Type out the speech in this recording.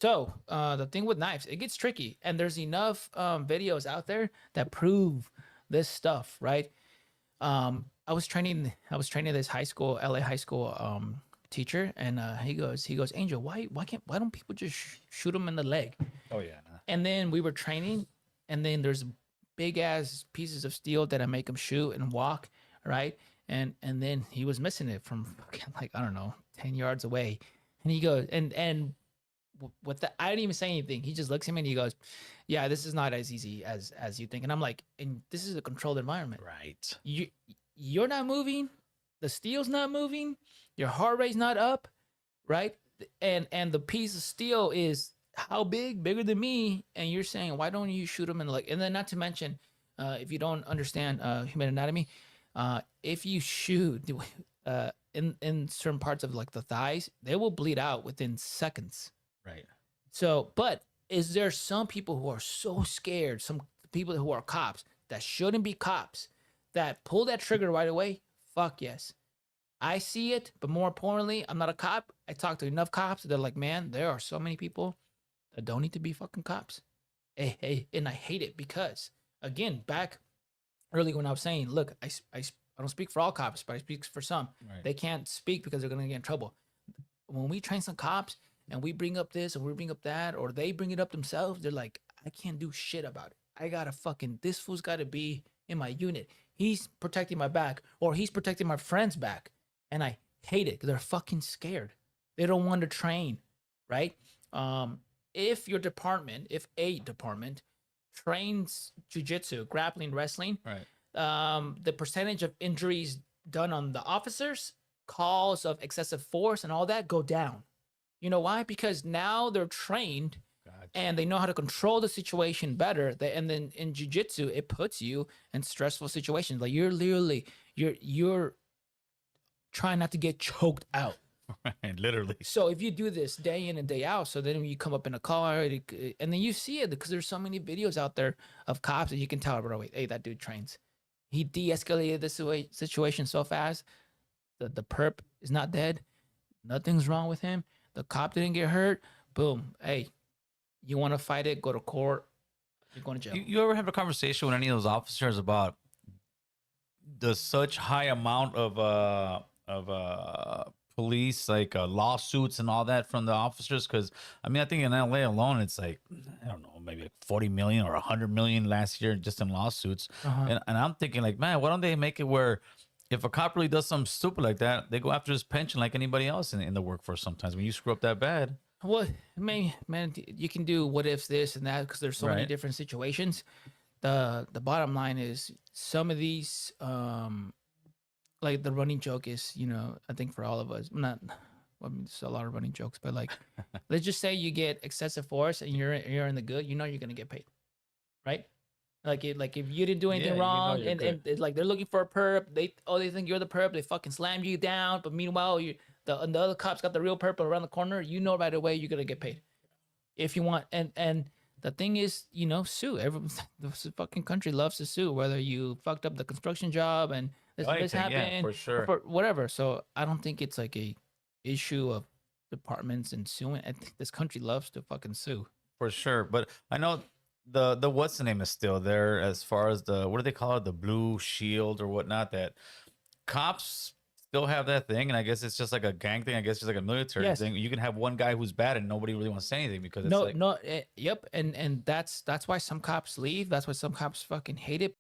So the thing with knives, it gets tricky, and there's enough videos out there that prove this stuff, right? I was training this high school, LA high school teacher, and he goes, Angel, why don't people just shoot him in the leg? Oh yeah. And then we were training, and then there's big ass pieces of steel that I make him shoot and walk, right? And then he was missing it from fucking, like, I don't know, 10 yards away, and he goes, what the, I didn't even say anything. He just looks at me and he goes, "Yeah, this is not as easy as you think." And I'm like, "And this is a controlled environment. Right. You're not moving, the steel's not moving, your heart rate's not up, right? And the piece of steel is how big? Bigger than me. And you're saying, why don't you shoot him in the leg? And then, not to mention, if you don't understand human anatomy, if you shoot in certain parts of like the thighs, they will bleed out within seconds. Right. So, but is there some people who are so scared, some people who are cops that shouldn't be cops, that pull that trigger right away? Fuck yes. I see it, but more importantly, I'm not a cop. I talk to enough cops. They're like, man, there are so many people that don't need to be fucking cops. Hey, and I hate it because, again, back early when I was saying, look, I don't speak for all cops, but I speak for some. Right. They can't speak because they're going to get in trouble. When we train some cops and we bring up this and we bring up that, or they bring it up themselves, they're like, I can't do shit about it. I gotta this fool's gotta be in my unit. He's protecting my back, or he's protecting my friend's back. And I hate it because they're fucking scared. They don't want to train, right? If a department trains jujitsu, grappling, wrestling, Right. the percentage of injuries done on the officers, calls of excessive force and all that go down. You know why? Because now they're trained and they know how to control the situation better. And then in jiu-jitsu, it puts you in stressful situations. Like you're trying not to get choked out. Right. Literally. So if you do this day in and day out, so then you come up in a car and then you see it, because there's so many videos out there of cops that you can tell, bro, wait, hey, that dude trains. He de-escalated this situation so fast. The perp is not dead. Nothing's wrong with him. The cop didn't get hurt. Boom. Hey, you want to fight it? Go to court. You're going to jail. You ever have a conversation with any of those officers about the such high amount of police lawsuits and all that from the officers? Because I mean, I think in LA alone, it's like, I don't know, maybe like 40 million or 100 million last year just in lawsuits. And I'm thinking like, man, why don't they make it where if a cop really does something stupid like that, they go after his pension like anybody else in the workforce sometimes when you screw up that bad? Well, man, you can do what if this and that because there's so many Right. different situations. The bottom line is some of these, like the running joke is, I think for all of us, not, well, I mean, there's a lot of running jokes, but like, let's just say you get excessive force and you're in the good, you're gonna get paid, right? Like if you didn't do anything Yeah, wrong, you're and good. it's like they're looking for a perp, they think you're the perp, they fucking slam you down, but meanwhile the other cops got the real perp around the corner, right away you're gonna get paid if you want. And the thing is, sue. The fucking country loves to sue, whether you fucked up the construction job and this Anything, yeah, happened, for sure. or for whatever. So I don't think it's like a issue of departments and suing. I think this country loves to fucking sue. For sure. But I know the what's the name is still there as far as the, what do they call it? The blue shield or whatnot, that cops still have that thing. And I guess it's just like a gang thing. I guess it's like a military Yes. thing. You can have one guy who's bad and nobody really wants to say anything because it's No, like, no, yep, and that's why some cops leave. That's why some cops fucking hate it.